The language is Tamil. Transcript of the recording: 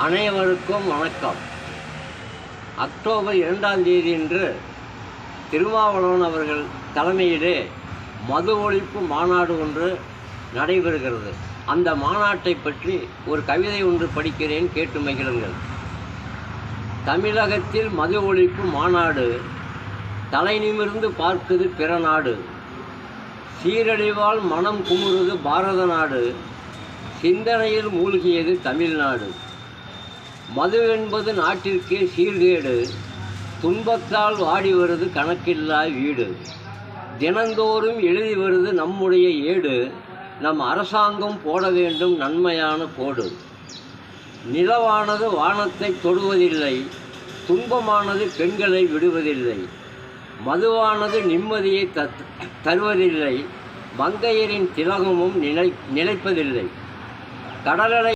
அனைவருக்கும் வணக்கம். அக்டோபர் 2ஆம் தேதியன்று திருமாவளவன் அவர்கள் தலைமையிலே மது ஒழிப்பு மாநாடு ஒன்று நடைபெறுகிறது. அந்த மாநாட்டை பற்றி ஒரு கவிதை ஒன்று படிக்கிறேன், கேட்டு மகிழுங்கள். தமிழகத்தில் மது ஒழிப்பு மாநாடு, தலை நிமிர்ந்து பார்க்குது பிற நாடு, சீரழிவால் மனம் குமுறுது பாரத நாடு, சிந்தனையில் மூழ்கியது தமிழ்நாடு. மது என்பது நாட்டிற்கே சீர்கேடு, துன்பத்தால் வாடி வருது கணக்கில்லா வீடு, தினந்தோறும் எழுதி வருது நம்முடைய ஏடு, நம் அரசாங்கம் போட வேண்டும் நன்மையான கோடு. நிலவானது வானத்தை தொடுவதில்லை, துன்பமானது பெண்களை விடுவதில்லை, மதுவானது நிம்மதியை தருவதில்லை, மங்கையரின் திலகமும் நிலைப்பதில்லை. கடலலை